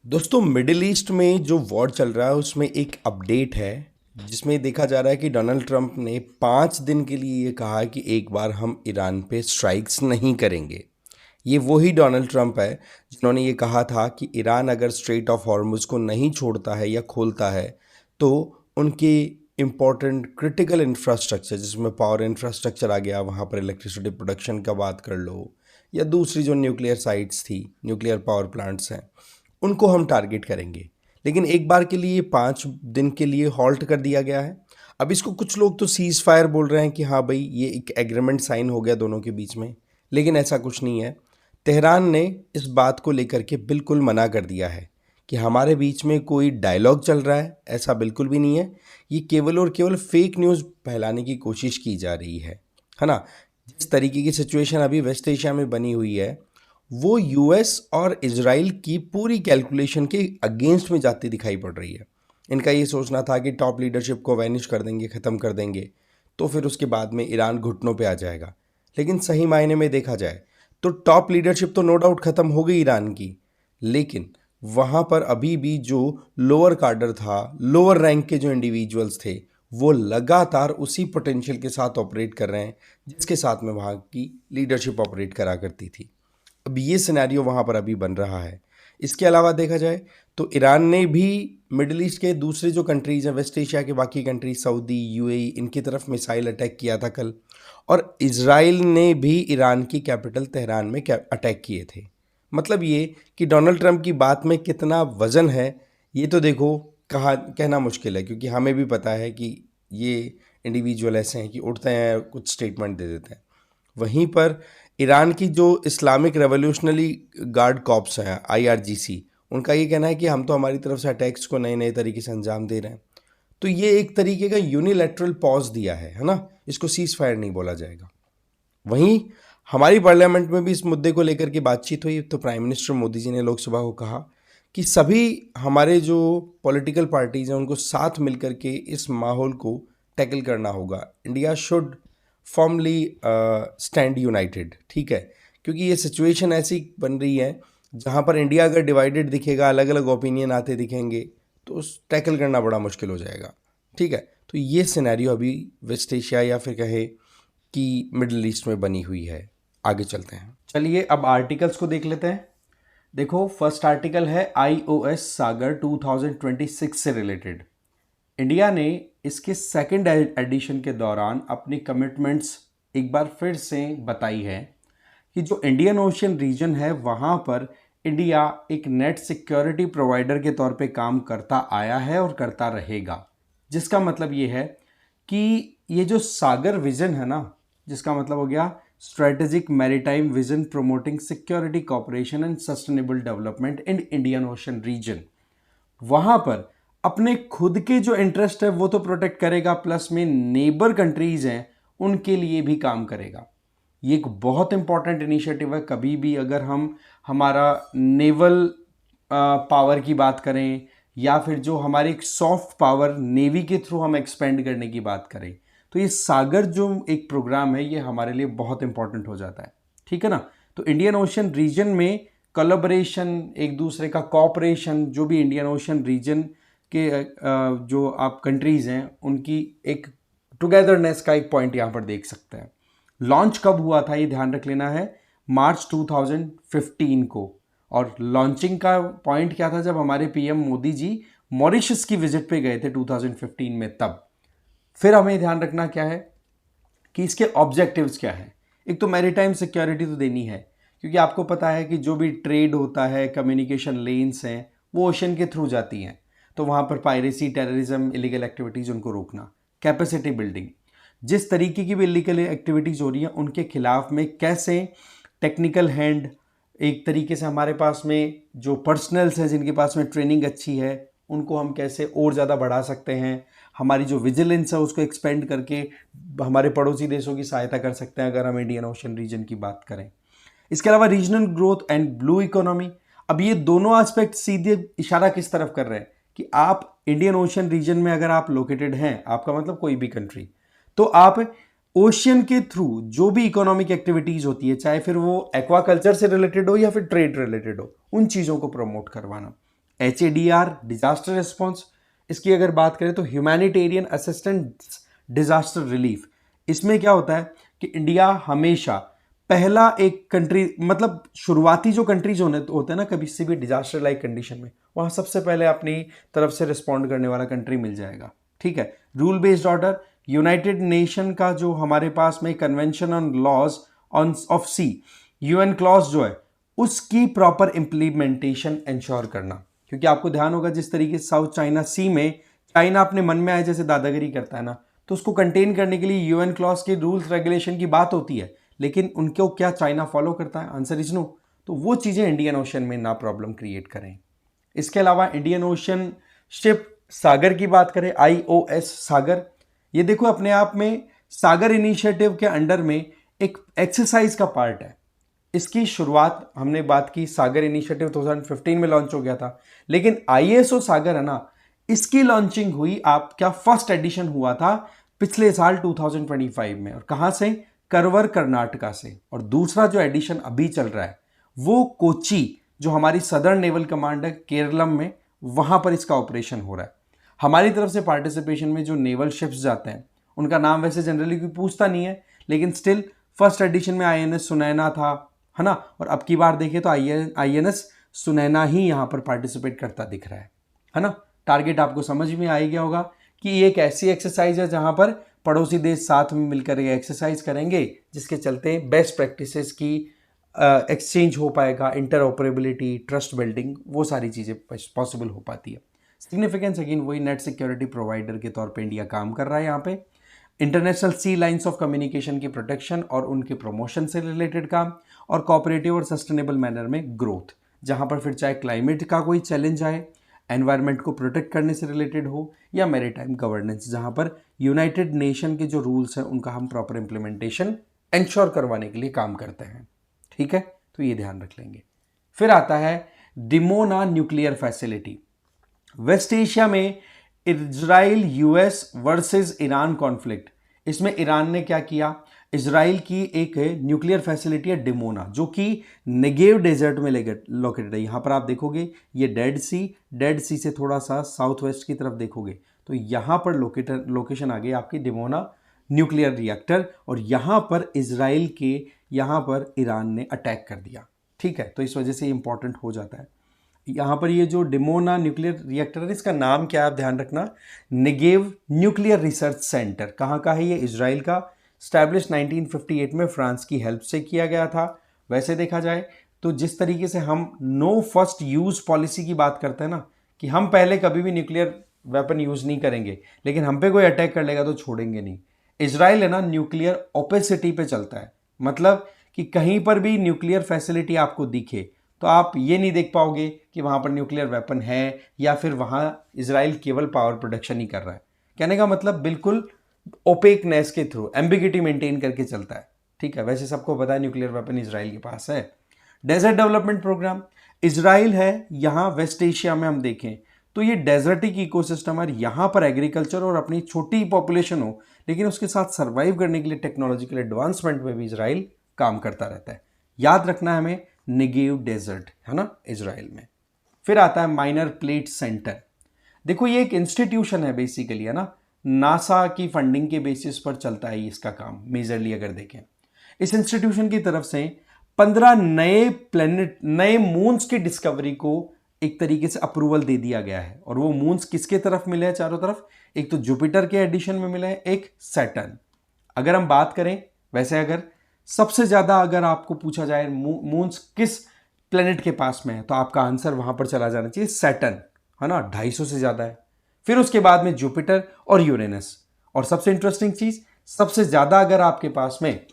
दोस्तों middle east में जो वॉर चल रहा है उसमें एक अपडेट है जिसमें देखा जा रहा है कि डोनाल्ड ट्रंप ने 5 दिन के लिए ये कहा कि एक बार हम ईरान पे स्ट्राइक्स नहीं करेंगे। ये वही डोनाल्ड ट्रंप है जिन्होंने ये कहा था कि ईरान अगर स्ट्रेट ऑफ हॉर्मुज को नहीं छोड़ता है या खोलता है तो उनके इम्पॉर्टेंट क्रिटिकल इंफ्रास्ट्रक्चर जिसमें पावर इंफ्रास्ट्रक्चर आ गया, वहाँ पर इलेक्ट्रिसिटी प्रोडक्शन का बात कर लो या दूसरी जो न्यूक्लियर साइट्स थी, न्यूक्लियर पावर प्लांट्स हैं, उनको हम टारगेट करेंगे। लेकिन एक बार के लिए 5 दिन के लिए हॉल्ट कर दिया गया है। अब इसको कुछ लोग तो सीज़ फायर बोल रहे हैं कि हाँ भाई ये एक एग्रीमेंट साइन हो गया दोनों के बीच में, लेकिन ऐसा कुछ नहीं है। तेहरान ने इस बात को लेकर के बिल्कुल मना कर दिया है कि हमारे बीच में कोई डायलॉग चल रहा है, ऐसा बिल्कुल भी नहीं है। ये केवल और केवल फेक न्यूज़ फैलाने की कोशिश की जा रही है ना। जिस तरीके की सिचुएशन अभी वेस्ट एशिया में बनी हुई है वो यूएस और इजराइल की पूरी कैलकुलेशन के अगेंस्ट में जाती दिखाई पड़ रही है। इनका ये सोचना था कि टॉप लीडरशिप को वैनिश कर देंगे, ख़त्म कर देंगे, तो फिर उसके बाद में ईरान घुटनों पे आ जाएगा। लेकिन सही मायने में देखा जाए तो टॉप लीडरशिप तो नो डाउट ख़त्म हो गई ईरान की, लेकिन वहाँ पर अभी भी जो लोअर कार्डर था, लोअर रैंक के जो इंडिविजुअल्स थे, वो लगातार उसी पोटेंशियल के साथ ऑपरेट कर रहे हैं जिसके साथ में वहाँ की लीडरशिप ऑपरेट करा करती थी। अब ये सिनेरियो वहाँ पर अभी बन रहा है। इसके अलावा देखा जाए तो ईरान ने भी मिडिल ईस्ट के दूसरे जो कंट्रीज़ हैं, वेस्ट एशिया के बाकी कंट्रीज, सऊदी, यूएई, इनकी तरफ मिसाइल अटैक किया था कल। और इजराइल ने भी ईरान की कैपिटल तेहरान में अटैक किए थे। मतलब ये कि डोनाल्ड ट्रंप की बात में कितना वज़न है ये तो देखो, कहा कहना मुश्किल है, क्योंकि हमें भी पता है कि ये इंडिविजुअल ऐसे हैं कि उठते हैं कुछ स्टेटमेंट दे देते हैं। वहीं पर ईरान की जो इस्लामिक रेवोल्यूशनरी गार्ड कॉर्प्स हैं, आईआरजीसी, उनका ये कहना है कि हम तो हमारी तरफ से अटैक्स को नए नए तरीके से अंजाम दे रहे हैं। तो ये एक तरीके का यूनिलैटरल पॉज दिया है ना। इसको सीज फायर नहीं बोला जाएगा। वहीं हमारी पार्लियामेंट में भी इस मुद्दे को लेकर के बातचीत हुई तो प्राइम मिनिस्टर मोदी जी ने लोकसभा को कहा कि सभी हमारे जो पॉलिटिकल पार्टीज हैं उनको साथ मिलकर के इस माहौल को टैकल करना होगा। India should formally stand United, ठीक है, क्योंकि ये सिचुएशन ऐसी बन रही है जहाँ पर इंडिया अगर डिवाइडेड दिखेगा, अलग अलग ओपिनियन आते दिखेंगे, तो टैकल करना बड़ा मुश्किल हो जाएगा। ठीक है, तो ये सिनेरियो अभी वेस्ट एशिया या फिर कहे कि मिडिल ईस्ट में बनी हुई है। आगे चलते हैं, चलिए अब आर्टिकल्स को देख लेते हैं। देखो, फर्स्ट आर्टिकल है आईओएस सागर 2026 से रिलेटेड। इंडिया ने इसके सेकेंड एडिशन के दौरान अपनी कमिटमेंट्स एक बार फिर से बताई है कि जो इंडियन ओशियन रीजन है वहाँ पर इंडिया एक नेट सिक्योरिटी प्रोवाइडर के तौर पे काम करता आया है और करता रहेगा। जिसका मतलब ये है कि ये जो सागर विजन है ना, जिसका मतलब हो गया strategic maritime vision promoting security cooperation and sustainable development in Indian Ocean region, वहां पर अपने खुद के जो इंटरेस्ट है वो तो प्रोटेक्ट करेगा, प्लस में नेबर कंट्रीज हैं उनके लिए भी काम करेगा। ये एक बहुत इंपॉर्टेंट इनिशिएटिव है। कभी भी अगर हम हमारा नेवल पावर की बात करें या फिर जो हमारी एक सॉफ्ट पावर नेवी के थ्रू हम एक्सपेंड करने की बात करें, तो ये सागर जो एक प्रोग्राम है ये हमारे लिए बहुत इंपॉर्टेंट हो जाता है। ठीक है ना। तो इंडियन ओशन रीजन में कोलैबोरेशन, एक दूसरे का कॉपरेशन, जो भी इंडियन ओशन रीजन के जो आप कंट्रीज़ हैं उनकी एक टुगेदरनेस का एक पॉइंट यहाँ पर देख सकते हैं। लॉन्च कब हुआ था ये ध्यान रख लेना है, मार्च 2015 को। और लॉन्चिंग का पॉइंट क्या था, जब हमारे पीएम मोदी जी मॉरिशस की विजिट पे गए थे 2015 में, तब। फिर हमें ध्यान रखना क्या है कि इसके ऑब्जेक्टिव्स क्या है। एक तो मैरीटाइम सिक्योरिटी तो देनी है, क्योंकि आपको पता है कि जो भी ट्रेड होता है, कम्युनिकेशन लेन्स हैं, वो ओशन के थ्रू जाती हैं। तो वहाँ पर पायरेसी, टेररिज्म, इलीगल एक्टिविटीज़, उनको रोकना। कैपेसिटी बिल्डिंग, जिस तरीके की भी इलीगल एक्टिविटीज़ हो रही हैं उनके खिलाफ में कैसे टेक्निकल हैंड, एक तरीके से हमारे पास में जो पर्सनल्स हैं जिनके पास में ट्रेनिंग अच्छी है, उनको हम कैसे और ज़्यादा बढ़ा सकते हैं। हमारी जो विजिलेंस है उसको एक्सपेंड करके हमारे पड़ोसी देशों की सहायता कर सकते हैं, अगर हम इंडियन ओशन रीजन की बात करें। इसके अलावा regional growth and blue economy. अब ये दोनों एस्पेक्ट सीधे इशारा किस तरफ कर रहे हैं कि आप इंडियन ओशन रीजन में अगर आप लोकेटेड हैं, आपका मतलब कोई भी कंट्री, तो आप ओशियन के थ्रू जो भी इकोनॉमिक एक्टिविटीज होती है, चाहे फिर वो एक्वाकल्चर से रिलेटेड हो या फिर ट्रेड रिलेटेड हो, उन चीज़ों को प्रमोट करवाना। HADR डिजास्टर रिस्पॉन्स, इसकी अगर बात करें तो ह्यूमैनिटेरियन असिस्टेंस डिजास्टर रिलीफ। इसमें क्या होता है कि इंडिया हमेशा पहला एक कंट्री, मतलब शुरुआती जो कंट्रीज होते हैं ना कभी से भी डिजास्टर लाइक कंडीशन में, वहां सबसे पहले अपनी तरफ से रिस्पॉन्ड करने वाला कंट्री मिल जाएगा। ठीक है, rule based order, United Nation का जो हमारे पास में convention on laws on of sea, UN clause जो है उसकी प्रॉपर इंप्लीमेंटेशन इंश्योर करना। क्योंकि आपको ध्यान होगा जिस तरीके से साउथ चाइना सी में चाइना अपने मन में आए जैसे दादागिरी करता है ना, तो उसको कंटेन करने के लिए UN क्लॉज के रूल्स रेगुलेशन की बात होती है, लेकिन उनको क्या चाइना फॉलो करता है? Answer is no. तो वो चीजें इंडियन ओशन में ना प्रॉब्लम क्रिएट करें। इसके अलावा इंडियन ओशन शिप सागर की बात करें, IOS सागर, ये देखो अपने आप में सागर इनिशिएटिव के अंडर में एक एक्सरसाइज का पार्ट है। इसकी शुरुआत हमने बात की, सागर इनिशिएटिव 2015 में लॉन्च हो गया था, लेकिन ISO सागर है ना, इसकी लॉन्चिंग हुई, आप क्या फर्स्ट एडिशन हुआ था पिछले साल 2025 में। और कहां से? करवर कर्नाटका से। और दूसरा जो एडिशन अभी चल रहा है वो कोची, जो हमारी सदर्न नेवल कमांड है केरलम में, वहां पर इसका ऑपरेशन हो रहा है। हमारी तरफ से पार्टिसिपेशन में जो नेवल शिप्स जाते हैं उनका नाम वैसे जनरली कोई पूछता नहीं है, लेकिन स्टिल फर्स्ट एडिशन में INS सुनैना था, है ना, और अब की बार देखें तो INS सुनैना ही यहां पर पार्टिसिपेट करता दिख रहा है ना। टारगेट आपको समझ में आ गया होगा कि ये एक ऐसी एक्सरसाइज है जहां पर पड़ोसी देश साथ में मिलकर ये एक्सरसाइज करेंगे, जिसके चलते बेस्ट प्रैक्टिसेस की एक्सचेंज हो पाएगा, इंटरऑपरेबिलिटी, ट्रस्ट बिल्डिंग, वो सारी चीज़ें पॉसिबल हो पाती है। सिग्निफिकेंस अगेन वही, नेट सिक्योरिटी प्रोवाइडर के तौर पे इंडिया काम कर रहा है यहाँ पे। International sea lines of communication की प्रोटेक्शन और उनके प्रमोशन से रिलेटेड काम, और कोऑपरेटिव और सस्टेनेबल मैनर में ग्रोथ, जहाँ पर फिर चाहे क्लाइमेट का कोई चैलेंज आए, एनवायरनमेंट को प्रोटेक्ट करने से रिलेटेड हो, या मैरीटाइम गवर्नेंस, जहाँ पर यूनाइटेड नेशन के जो रूल्स हैं उनका हम प्रॉपर इंप्लीमेंटेशन इंश्योर करवाने के लिए काम करते हैं। ठीक है, तो ये ध्यान रख लेंगे। फिर आता है Dimona nuclear facility. West Asia में Israel US versus Iran conflict, इसमें ईरान ने क्या किया, इजराइल की एक न्यूक्लियर फैसिलिटी है डिमोना, जो कि नेगेव डेजर्ट में लोकेटेड है। यहां पर आप देखोगे ये डेड सी से थोड़ा सा साउथ वेस्ट की तरफ देखोगे तो यहां पर लोकेशन आ गई आपकी डिमोना न्यूक्लियर रिएक्टर, और यहां पर इजराइल के यहां पर ईरान ने अटैक कर दिया। ठीक है, तो इस वजह से इंपॉर्टेंट हो जाता है। यहाँ पर ये जो डिमोना न्यूक्लियर रिएक्टर है, इसका नाम क्या है आप ध्यान रखना, नेगेव न्यूक्लियर रिसर्च सेंटर। कहाँ का है ये? इजराइल का। स्टैब्लिश 1958 में फ्रांस की हेल्प से किया गया था। वैसे देखा जाए तो जिस तरीके से हम नो फर्स्ट यूज पॉलिसी की बात करते हैं ना, कि हम पहले कभी भी न्यूक्लियर वेपन यूज नहीं करेंगे, लेकिन हम पे कोई अटैक कर लेगा तो छोड़ेंगे नहीं। इजराइल है ना न्यूक्लियर ओपेसिटी पे चलता है, मतलब कि कहीं पर भी न्यूक्लियर फैसिलिटी आपको दिखे तो आप ये नहीं देख पाओगे कि वहाँ पर न्यूक्लियर वेपन है, या फिर वहाँ इजराइल केवल पावर प्रोडक्शन ही कर रहा है। कहने का मतलब बिल्कुल ओपेकनेस के थ्रू एम्बिगिटी मेंटेन करके चलता है। ठीक है, वैसे सबको पता है न्यूक्लियर वेपन इजराइल के पास है। डेजर्ट डेवलपमेंट प्रोग्राम, इजराइल है यहाँ वेस्ट एशिया में हम देखें तो ये डेजर्टिक इकोसिस्टम है, यहाँ पर एग्रीकल्चर और अपनी छोटी पॉपुलेशन हो, लेकिन उसके साथ सर्वाइव करने के लिए टेक्नोलॉजिकल एडवांसमेंट में भी इजराइल काम करता रहता है। याद रखना है हमें, नेगेव डेजर्ट है ना इजराइल में। फिर आता है माइनर प्लेट सेंटर। देखो ये एक इंस्टीट्यूशन है बेसिकली, है ना, नासा की फंडिंग के बेसिस पर चलता है इसका काम मेजरली। अगर देखें इस इंस्टीट्यूशन की तरफ से 15 नए प्लेनेट, नए मून्स की डिस्कवरी को एक तरीके से अप्रूवल दे दिया गया है। और वो मून्स किसके तरफ मिले हैं? चारों तरफ। एक तो जुपिटर के एडिशन में मिले हैं, एक सैटर्न। अगर हम बात करें वैसे, अगर सबसे ज्यादा अगर आपको पूछा जाए मून्स किस प्लेनेट के पास में है, तो आपका आंसर वहां पर चला जाना चाहिए सैटर्न, है ना, 250 से ज्यादा है। फिर उसके बाद में जुपिटर और यूरेनस। और सबसे इंटरेस्टिंग चीज, सबसे ज्यादा अगर आपके पास में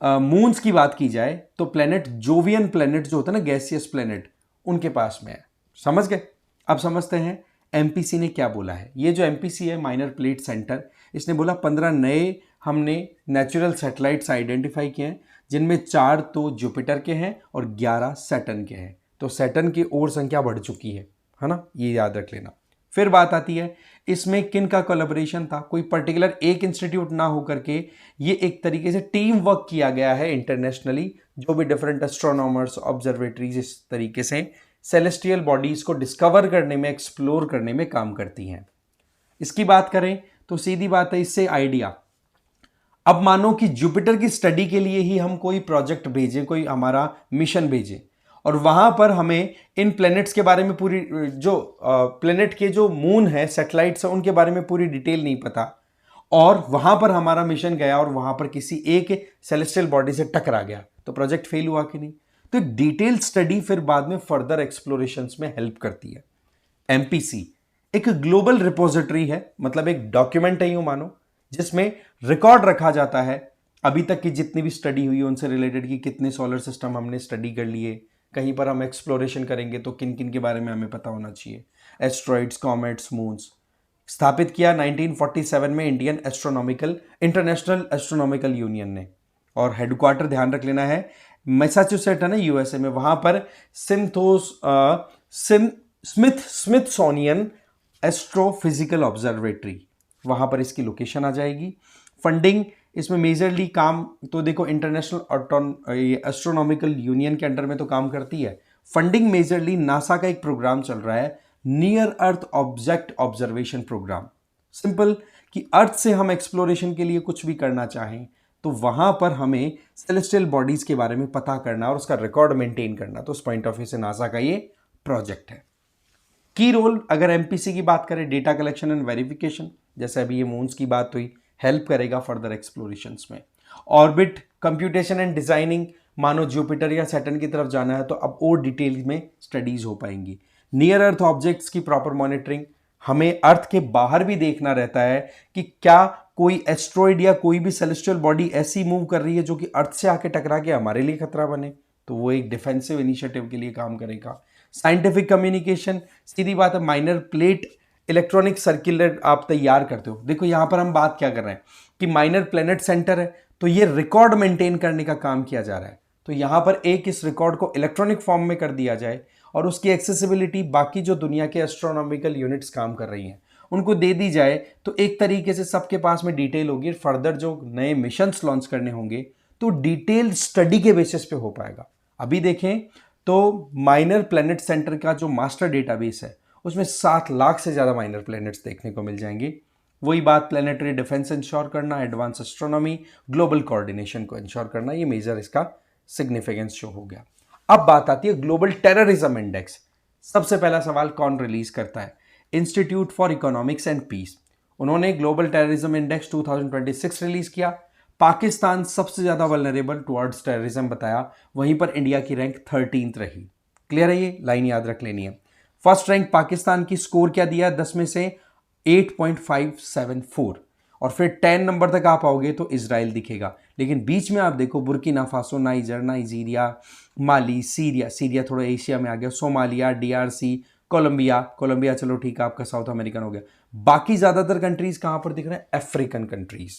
मून्स की बात की जाए तो प्लेनेट जोवियन प्लेनेट जो होता है ना, गैसियस प्लेनेट, उनके पास में है। समझ गए? अब समझते हैं एमपीसी ने क्या बोला है। ये जो एमपीसी है, माइनर प्लेट सेंटर, इसने बोला 15 नए हमने नेचुरल सैटेलाइट्स आइडेंटिफाई किए हैं, जिनमें 4 तो जुपिटर के हैं और 11 सैटर्न के हैं। तो सैटर्न की और संख्या बढ़ चुकी है ना, ये याद रख लेना। फिर बात आती है इसमें किन का कोलैबोरेशन था। कोई पर्टिकुलर एक इंस्टीट्यूट ना होकर के ये एक तरीके से टीम वर्क किया गया है इंटरनेशनली, जो भी डिफरेंट एस्ट्रोनॉमर्स, ऑब्जर्वेटरीज इस तरीके से सेलेस्टियल बॉडीज को डिस्कवर करने में, एक्सप्लोर करने में काम करती हैं। इसकी बात करें तो सीधी बात है, इससे आइडिया, अब मानो कि जुपिटर की स्टडी के लिए ही हम कोई प्रोजेक्ट भेजें, कोई हमारा मिशन भेजें, और वहां पर हमें इन प्लैनेट्स के बारे में पूरी, जो प्लैनेट के जो मून है, सैटेलाइट्स है, उनके बारे में पूरी डिटेल नहीं पता, और वहां पर हमारा मिशन गया और वहां पर किसी एक सेलेस्टियल बॉडी से टकरा गया, तो प्रोजेक्ट फेल हुआ कि नहीं? तो डिटेल स्टडी फिर बाद में फर्दर एक्सप्लोरेशंस में हेल्प करती है। एमपीसी एक ग्लोबल रिपोजिटरी है, मतलब एक डॉक्यूमेंट है यूं मानो, जिसमें रिकॉर्ड रखा जाता है अभी तक की जितनी भी स्टडी हुई है उनसे रिलेटेड, कि कितने सोलर सिस्टम हमने स्टडी कर लिए, कहीं पर हम एक्सप्लोरेशन करेंगे तो किन किन के बारे में हमें पता होना चाहिए, एस्ट्रॉइड्स, कॉमेट्स, मून्स। स्थापित किया 1947 में इंटरनेशनल एस्ट्रोनॉमिकल यूनियन ने, और हेडक्वार्टर ध्यान रख लेना है मैसाचुसेट है ना, यूएसए में, वहां पर स्मिथसोनियन एस्ट्रोफिजिकल ऑब्जर्वेटरी, वहां पर इसकी लोकेशन आ जाएगी। फंडिंग इसमें मेजरली काम तो देखो इंटरनेशनल एस्ट्रोनॉमिकल यूनियन के अंडर में तो काम करती है। फंडिंग मेजरली नासा का एक प्रोग्राम चल रहा है, near earth object observation program. Simple कि अर्थ से हम एक्सप्लोरेशन के लिए कुछ भी करना चाहें तो वहां पर हमें सेलेस्टियल बॉडीज के बारे में पता करना और उसका रिकॉर्ड मेंटेन करना, तो उस पॉइंट ऑफ व्यू से नासा का ये प्रोजेक्ट है। की रोल अगर एमपीसी की बात करें, डेटा कलेक्शन एंड वेरिफिकेशन, जैसे अभी ये मून्स की बात हुई, हेल्प करेगा फर्दर एक्सप्लोरेशंस में। ऑर्बिट कंप्यूटेशन एंड डिजाइनिंग, मानो जुपिटर या सैटर्न की तरफ जाना है तो अब और डिटेल में स्टडीज हो पाएंगी। नियर अर्थ ऑब्जेक्ट्स की प्रॉपर मॉनिटरिंग, हमें अर्थ के बाहर भी देखना रहता है कि क्या कोई एस्ट्रॉइड या कोई भी सेलेस्टियल बॉडी ऐसी मूव कर रही है जो कि अर्थ से आके टकरा के हमारे लिए खतरा बने, तो वो एक डिफेंसिव इनिशिएटिव के लिए काम करेगा। साइंटिफिक कम्युनिकेशन, सीधी बात है, माइनर प्लेट इलेक्ट्रॉनिक सर्कुलर आप तैयार करते हो। देखो यहां पर हम बात क्या कर रहे हैं कि माइनर प्लैनेट सेंटर है, तो ये रिकॉर्ड मेंटेन करने का काम किया जा रहा है, तो यहां पर एक इस रिकॉर्ड को इलेक्ट्रॉनिक फॉर्म में कर दिया जाए और उसकी एक्सेसिबिलिटी बाकी जो दुनिया के एस्ट्रोनॉमिकल यूनिट्स काम कर रही हैं उनको दे दी जाए, तो एक तरीके से सबके पास में डिटेल होगी। फर्दर जो नए मिशंस लॉन्च करने होंगे तो डिटेल स्टडी के बेसिस पे हो पाएगा। अभी देखें तो माइनर प्लैनेट सेंटर का जो मास्टर डेटाबेस है उसमें 7 लाख से ज़्यादा माइनर प्लैनेट्स देखने को मिल जाएंगे। वही बात, प्लैनेटरी डिफेंस इंश्योर करना, एडवांस एस्ट्रोनॉमी, ग्लोबल कोऑर्डिनेशन को इंश्योर करना, ये मेजर इसका सिग्निफिकेंस शो हो गया। अब बात आती है ग्लोबल टेररिज्म इंडेक्स। सबसे पहला सवाल कौन रिलीज करता है? Institute for economics and peace. उन्होंने ग्लोबल टेररिज्म इंडेक्स 2026 रिलीज किया। पाकिस्तान सबसे ज्यादा वल्नरेबल टुवर्ड्स टेररिज्म बताया, वहीं पर इंडिया की रैंक 13th रही। क्लियर है? ये लाइन याद रख लेनी है। फर्स्ट रैंक पाकिस्तान की, स्कोर क्या दिया 10 में से 8.574, और फिर 10 नंबर तक आप आओगे तो इजराइल दिखेगा, लेकिन बीच में आप देखो बुर्किना फासो, नाइजर, नाइजीरिया, माली, सीरिया थोड़ा एशिया में आ गया, सोमालिया, डीआरसी, कोलंबिया चलो ठीक है आपका साउथ अमेरिकन हो गया। बाकी ज्यादातर कंट्रीज कहां पर दिख रहे हैं? African countries.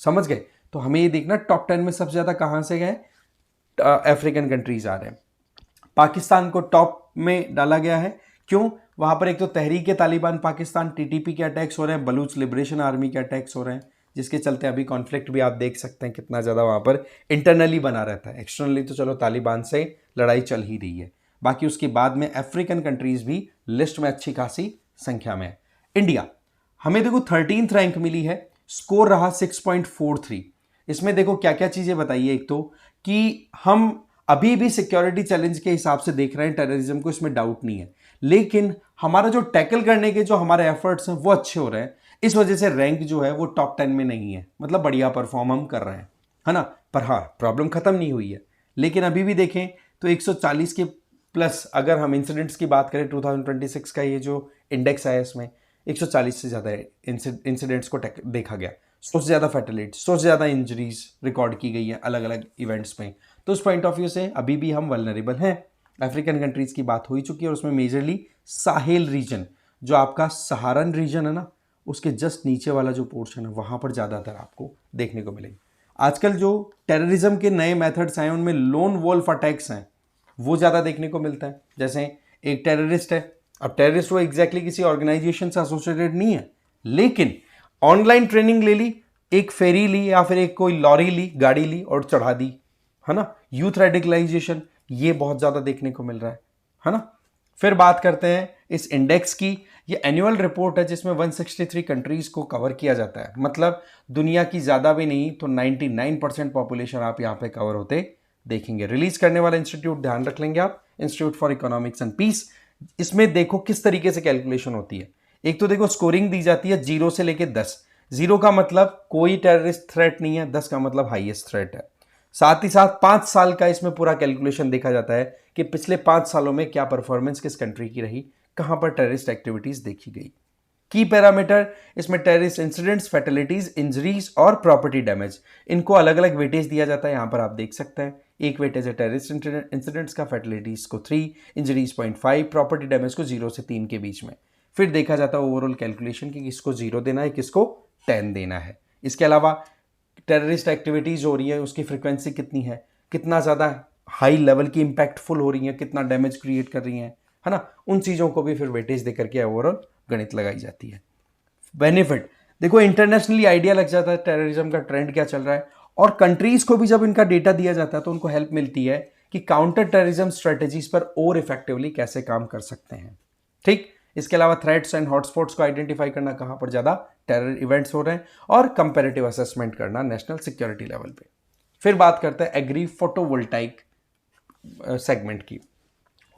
समझ गए? तो हमें ये देखना टॉप 10 में सबसे ज्यादा कहां से गए? अफ्रीकन कंट्रीज आ रहे हैं। पाकिस्तान को टॉप में डाला गया है, क्यों? वहां पर एक तो तहरीक तालिबान पाकिस्तान, टीटीपी के अटैक्स हो रहे हैं, बलूच लिबरेशन आर्मी के अटैक्स हो रहे हैं, जिसके चलते अभी कॉन्फ्लिक्ट भी आप देख सकते हैं कितना ज्यादा वहां पर इंटरनली बना रहता है। एक्सटर्नली तो चलो तालिबान से लड़ाई चल ही रही है, बाकी उसके बाद में अफ्रीकन कंट्रीज भी लिस्ट में अच्छी खासी संख्या में है। इंडिया, हमें देखो 13th रैंक मिली है, स्कोर रहा 6.43। इसमें देखो क्या क्या चीजें बताइए। एक तो कि हम अभी भी सिक्योरिटी चैलेंज के हिसाब से देख रहे हैं टेररिज्म को, इसमें डाउट नहीं है, लेकिन हमारा जो टैकल करने के जो हमारे एफर्ट्स हैं वो अच्छे हो रहे हैं, इस वजह से रैंक जो है वो टॉप 10 में नहीं है, मतलब बढ़िया परफॉर्म हम कर रहे हैं, है ना। पर हाँ, प्रॉब्लम खत्म नहीं हुई है, लेकिन अभी भी देखें तो 140 के प्लस अगर हम इंसिडेंट्स की बात करें, 2026 का ये जो इंडेक्स आया इसमें 140 से ज़्यादा इंसिडेंट्स को देखा गया, 100 से ज़्यादा फैटलिटीज, 100 से ज़्यादा इंजरीज रिकॉर्ड की गई है अलग अलग इवेंट्स में। तो उस पॉइंट ऑफ व्यू से अभी भी हम वल्नरेबल हैं। अफ्रीकन कंट्रीज़ की बात हो ही चुकी है, और उसमें मेजरली साहेल रीजन, जो आपका सहारन रीजन है ना, उसके जस्ट नीचे वाला जो पोर्शन है वहाँ पर ज़्यादातर आपको देखने को मिलेगी। आजकल जो टेररिज्म के नए मेथड्स आए उनमें लोन वोल्फ अटैक्स हैं, वो ज़्यादा देखने को मिलता है। जैसे एक टेररिस्ट है, अब टेररिस्ट वो एग्जैक्टली किसी ऑर्गेनाइजेशन से एसोसिएटेड नहीं है, लेकिन ऑनलाइन ट्रेनिंग ले ली, एक फेरी ली या फिर एक कोई लॉरी ली, गाड़ी ली और चढ़ा दी, है ना। यूथ रेडिकलाइजेशन ये बहुत ज़्यादा देखने को मिल रहा है ना। फिर बात करते हैं इस इंडेक्स की। ये एनुअल रिपोर्ट है जिसमें 163 कंट्रीज को कवर किया जाता है, मतलब दुनिया की ज़्यादा भी नहीं तो 99% पॉपुलेशन आप यहाँ पे कवर होते देखेंगे। रिलीज करने वाला इंस्टीट्यूट ध्यान रख लेंगे आप, institute for economics and peace. इसमें देखो किस तरीके से कैलकुलेशन होती है। एक तो देखो स्कोरिंग दी जाती है 0 से लेके 10। 0 का मतलब कोई टेररिस्ट थ्रेट नहीं है, 10 का मतलब हाईएस्ट थ्रेट है। साथ ही साथ 5 साल का इसमें पूरा कैलकुलेशन देखा जाता है कि पिछले 5 सालों में क्या परफॉर्मेंस किस कंट्री की रही, कहां पर टेररिस्ट एक्टिविटीज देखी गई। की पैरामीटर इसमें टेररिस्ट इंसिडेंट्स, फैटेलिटीज, इंजरीज और प्रॉपर्टी डैमेज, इनको अलग अलग वेटेज दिया जाता है। यहां पर आप देख सकते हैं, एक वेटेज है टेररिस्ट इंसिडेंट्स का, फैटेलिटीज को 3, इंजरीज 0.5, प्रॉपर्टी डैमेज को 0 से 3 के बीच में। फिर देखा जाता है ओवरऑल कैलकुलेशन की किसको 0 देना है, किसको 10 देना है। इसके अलावा टेररिस्ट एक्टिविटीज हो रही है उसकी फ्रिक्वेंसी कितनी है, कितना ज़्यादा हाई लेवल की इंपैक्टफुल हो रही है, कितना डैमेज क्रिएट कर रही है ना, उन चीज़ों को भी फिर वेटेज देकर के ओवरऑल गणित लगाई जाती है। बेनिफिट देखो, इंटरनेशनली आइडिया लग जाता है टेररिज्म का ट्रेंड क्या चल रहा है, और कंट्रीज को भी जब इनका डेटा दिया जाता है तो उनको हेल्प मिलती है कि काउंटर टेररिज्म स्ट्रेटेजीज पर और इफेक्टिवली कैसे काम कर सकते हैं। ठीक, इसके अलावा थ्रेट्स एंड हॉटस्पॉट्स को आइडेंटिफाई करना, कहां पर ज्यादा टेरर इवेंट्स हो रहे हैं, और कंपैरेटिव असेसमेंट करना नेशनल सिक्योरिटी लेवल पे। फिर बात करते हैं एग्री फोटोवोल्टाइक सेगमेंट की।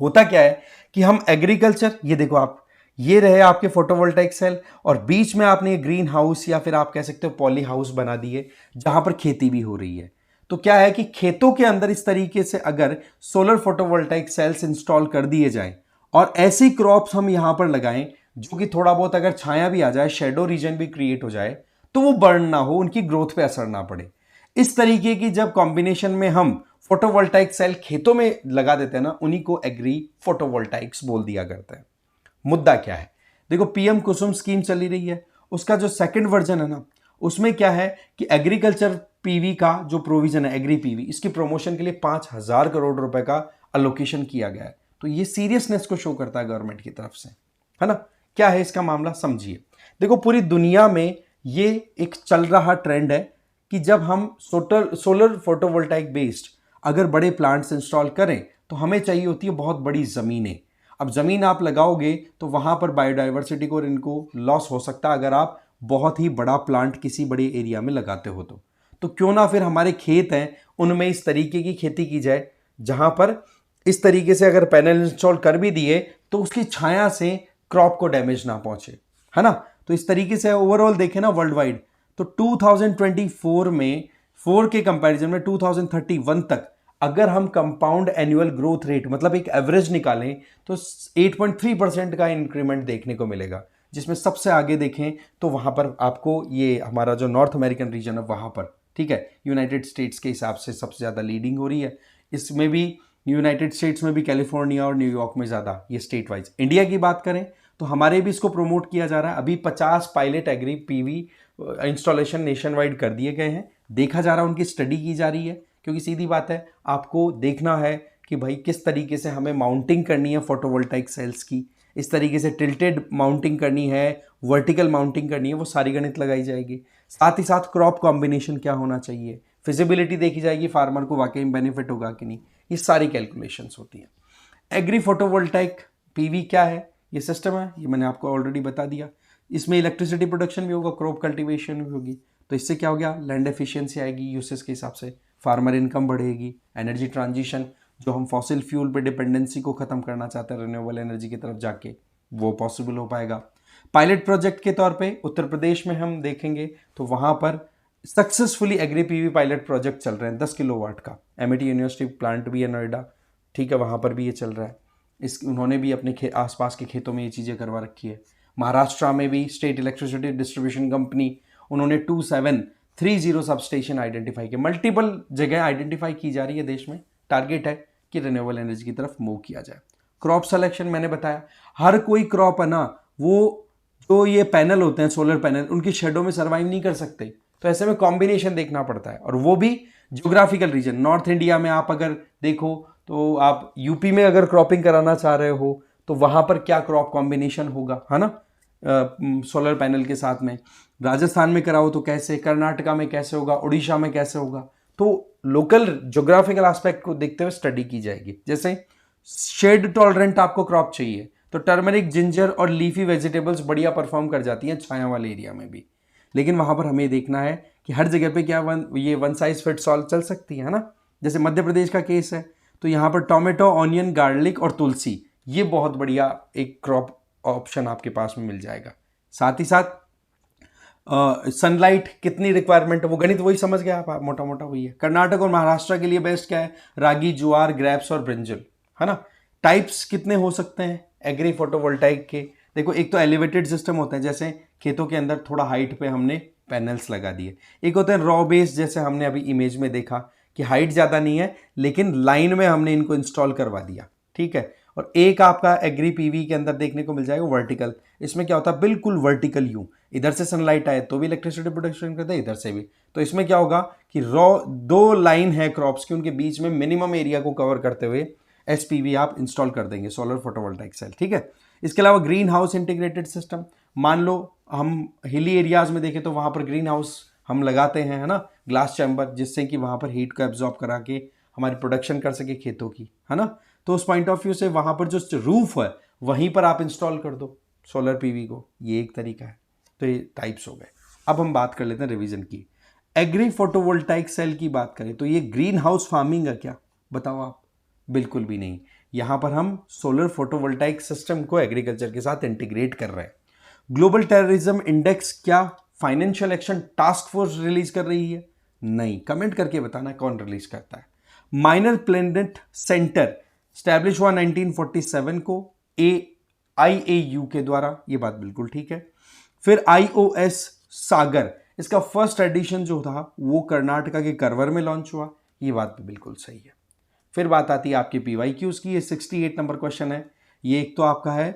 होता क्या है कि हम एग्रीकल्चर, ये देखो आप, ये रहे आपके फोटोवोल्टाइक सेल, और बीच में आपने ग्रीन हाउस या फिर आप कह सकते हो पॉली हाउस बना दिए जहां पर खेती भी हो रही है। तो क्या है कि खेतों के अंदर इस तरीके से अगर सोलर फोटोवोल्टाइक सेल्स इंस्टॉल कर दिए जाएं और ऐसी क्रॉप्स हम यहां पर लगाएं जो कि थोड़ा बहुत अगर छाया भी आ जाए, शेडो रीजन भी क्रिएट हो जाए, तो वो बर्न ना हो, उनकी ग्रोथ पे असर ना पड़े। इस तरीके की जब कॉम्बिनेशन में हम फोटोवोल्टाइक सेल खेतों में लगा देते हैं ना, उन्हीं को एग्री फोटोवोल्टाइक्स बोल दिया करता है। मुद्दा क्या है, देखो पीएम कुसुम स्कीम चली रही है, उसका जो सेकंड वर्जन है ना, उसमें क्या है कि एग्रीकल्चर पीवी का जो प्रोविजन है, एग्री पीवी, इसकी प्रमोशन के लिए 5,000 करोड़ रुपए का अलोकेशन किया गया है। तो ये सीरियसनेस को शो करता है गवर्नमेंट की तरफ से, है ना। क्या है इसका मामला, समझिए। देखो पूरी दुनिया में ये एक चल रहा ट्रेंड है कि जब हम सोलर फोटोवोल्टाइक बेस्ड अगर बड़े प्लांट्स इंस्टॉल करें तो हमें चाहिए होती है बहुत बड़ी ज़मीनें। अब ज़मीन आप लगाओगे तो वहाँ पर बायोडाइवर्सिटी को और इनको लॉस हो सकता है अगर आप बहुत ही बड़ा प्लांट किसी बड़े एरिया में लगाते हो। तो क्यों ना फिर हमारे खेत हैं उनमें इस तरीके की खेती की जाए जहाँ पर इस तरीके से अगर पैनल इंस्टॉल कर भी दिए तो उसकी छाया से क्रॉप को डैमेज ना पहुंचे, है ना। तो इस तरीके से ओवरऑल देखें ना वर्ल्ड वाइड, तो 2024 में 4 के कंपैरिजन में 2031 तक अगर हम कंपाउंड एनुअल ग्रोथ रेट मतलब एक एवरेज निकालें तो 8.3% का इंक्रीमेंट देखने को मिलेगा, जिसमें सबसे आगे देखें तो वहां पर आपको ये हमारा जो नॉर्थ अमेरिकन रीजन है वहां पर, ठीक है, यूनाइटेड स्टेट्स के हिसाब से सबसे ज़्यादा लीडिंग हो रही है। इसमें भी यूनाइटेड स्टेट्स में भी कैलिफोर्निया और न्यूयॉर्क में ज़्यादा, ये स्टेट वाइज। इंडिया की बात करें तो हमारे भी इसको प्रमोट किया जा रहा है। अभी 50 pilot agri PV installation nationwide कर दिए गए हैं, देखा जा रहा है, उनकी स्टडी की जा रही है, क्योंकि सीधी बात है आपको देखना है कि भाई किस तरीके से हमें माउंटिंग करनी है फोटोवोल्टाइक सेल्स की, इस तरीके से टिल्टेड माउंटिंग करनी है, वर्टिकल माउंटिंग करनी है, वो सारी गणित लगाई जाएगी। साथ ही साथ क्रॉप कॉम्बिनेशन क्या होना चाहिए, फिजिबिलिटी देखी जाएगी, फार्मर को वाकई में बेनिफिट होगा कि नहीं, ये सारी कैलकुलेशंस होती हैं। एग्री फोटोवोल्टाइक पीवी क्या है, ये सिस्टम है, ये मैंने आपको ऑलरेडी बता दिया। इसमें इलेक्ट्रिसिटी प्रोडक्शन भी होगा, क्रॉप कल्टीवेशन भी होगी। तो इससे क्या हो गया, लैंड एफिशिएंसी आएगी यूसेज के हिसाब से, फार्मर इनकम बढ़ेगी, एनर्जी ट्रांजिशन, जो हम फॉसिल फ्यूल पे डिपेंडेंसी को खत्म करना चाहते हैं रिन्यूएबल एनर्जी की तरफ जाके, वो पॉसिबल हो पाएगा। पायलट प्रोजेक्ट के तौर पे उत्तर प्रदेश में हम देखेंगे तो वहां पर successfully agri PV pilot project चल रहे हैं 10 किलोवाट का। एमआईटी यूनिवर्सिटी प्लांट भी है नोएडा, ठीक है, वहां पर भी ये चल रहा है। उन्होंने भी अपने आसपास के खेतों में ये चीज़ें करवा रखी है। महाराष्ट्र में भी स्टेट इलेक्ट्रिसिटी डिस्ट्रीब्यूशन कंपनी, उन्होंने 2730 सब स्टेशन आइडेंटिफाई किए। मल्टीपल जगह आइडेंटिफाई की जा रही है देश में, टारगेट है कि रिन्यूएबल एनर्जी की तरफ मूव किया जाए। क्रॉप सिलेक्शन मैंने बताया, हर कोई क्रॉप है ना, वो जो ये पैनल होते हैं सोलर पैनल, उनकी शेडो में सर्वाइव नहीं कर सकते, तो ऐसे में कॉम्बिनेशन देखना पड़ता है, और वो भी ज्योग्राफिकल रीजन। नॉर्थ इंडिया में आप अगर देखो तो आप यूपी में अगर क्रॉपिंग कराना चाह रहे हो तो वहां पर क्या क्रॉप कॉम्बिनेशन होगा, है ना, सोलर पैनल के साथ में। राजस्थान में कराओ तो कैसे, कर्नाटका में कैसे होगा, उड़ीसा में कैसे होगा, तो लोकल ज्योग्राफिकल एस्पेक्ट को देखते हुए स्टडी की जाएगी। जैसे शेड टॉलरेंट आपको क्रॉप चाहिए तो टर्मरिक, जिंजर और लीफी वेजिटेबल्स बढ़िया परफॉर्म कर जाती हैं छाया वाले एरिया में भी। लेकिन वहां पर हमें देखना है कि हर जगह पे क्या ये वन साइज फिट्स ऑल चल सकती है ना। जैसे मध्य प्रदेश का केस है तो यहाँ पर टोमेटो, ऑनियन, गार्लिक और तुलसी, ये बहुत बढ़िया एक क्रॉप ऑप्शन आपके पास में मिल जाएगा। साथ ही साथ सनलाइट कितनी रिक्वायरमेंट है, वो गणित वही समझ गया आप, मोटा मोटा वही है। कर्नाटक और महाराष्ट्र के लिए बेस्ट क्या है, रागी, ज्वार, ग्रेप्स और ब्रिंजल, है ना। टाइप्स कितने हो सकते हैं एग्री फोटोवोल्टाइक के, देखो एक तो एलिवेटेड सिस्टम होते हैं, जैसे खेतों के अंदर थोड़ा हाइट पे हमने पैनल्स लगा दिए। एक होते हैं रॉ बेस, जैसे हमने अभी इमेज में देखा कि हाइट ज़्यादा नहीं है लेकिन लाइन में हमने इनको इंस्टॉल करवा दिया, ठीक है। और एक आपका एग्री पीवी के अंदर देखने को मिल जाएगा वर्टिकल, इसमें क्या होता है बिल्कुल वर्टिकल यूं, इधर से सनलाइट आए तो भी इलेक्ट्रिसिटी प्रोडक्शन करता है, इधर से भी। तो इसमें क्या होगा कि रॉ दो लाइन है क्रॉप्स की, उनके बीच में मिनिमम एरिया को कवर करते हुए एसपीवी आप इंस्टॉल कर देंगे, सोलर फोटोवोल्टाइक सेल, ठीक है। इसके अलावा ग्रीन हाउस इंटीग्रेटेड सिस्टम, मान लो हम हिली एरियाज में देखें तो वहां पर ग्रीन हाउस हम लगाते हैं, है ना, ग्लास चैम्बर, जिससे कि वहां पर हीट को एब्जॉर्ब करा के हमारी प्रोडक्शन कर सके खेतों की, है ना। तो उस पॉइंट ऑफ व्यू से वहां पर जो रूफ है वहीं पर आप इंस्टॉल कर दो सोलर पीवी को, ये एक तरीका है। तो ये टाइप्स हो गए। अब हम बात कर लेते हैं रिवीजन की। एग्री फोटोवोल्टाइक सेल की बात करें तो ये ग्रीन हाउस फार्मिंग है क्या, बताओ आप, बिल्कुल भी नहीं। यहां पर हम सोलर फोटोवोल्टाइक सिस्टम को एग्रीकल्चर के साथ इंटीग्रेट कर रहे हैं। ग्लोबल टेररिज्म इंडेक्स क्या financial action task force release कर रही है, नहीं, कमेंट करके बताना कौन रिलीज करता है। माइनर प्लेनेट सेंटर स्टैब्लिश हुआ 1947 को IAU के द्वारा, ये बात बिल्कुल ठीक है। फिर IOS सागर, इसका फर्स्ट एडिशन जो था वो कर्नाटका के करवर में लॉन्च हुआ, ये बात भी बिल्कुल सही है। फिर बात आती है आपके PYQs की, ये 68 नंबर क्वेश्चन है। ये एक तो आपका है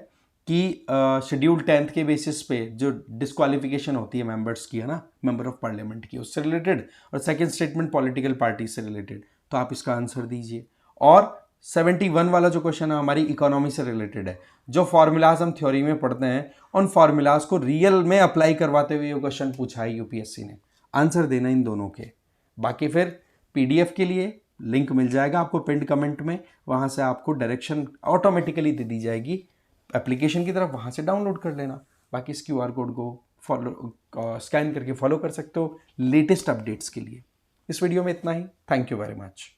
कि शेड्यूल 10th के बेसिस पे जो डिस्क्वालिफिकेशन होती है मेंबर्स की, है ना, मेंबर ऑफ पार्लियामेंट की, उससे रिलेटेड, और सेकंड स्टेटमेंट पॉलिटिकल पार्टी से रिलेटेड, तो आप इसका आंसर दीजिए। और 71 वाला जो क्वेश्चन है हमारी इकोनॉमी से रिलेटेड है, जो फॉर्मूलाज हम थ्योरी में पढ़ते हैं उन फॉर्मूलाज को रियल में अप्लाई करवाते हुए ये क्वेश्चन पूछा है यूपीएससी ने, आंसर देना इन दोनों के। बाकी फिर PDF के लिए लिंक मिल जाएगा आपको पिंड कमेंट में, वहां से आपको डायरेक्शन ऑटोमेटिकली दे दी जाएगी एप्लीकेशन की तरफ, वहां से डाउनलोड कर लेना। बाकी इस QR कोड को फॉलो स्कैन करके फॉलो कर सकते हो लेटेस्ट अपडेट्स के लिए। इस वीडियो में इतना ही, थैंक यू वेरी मच।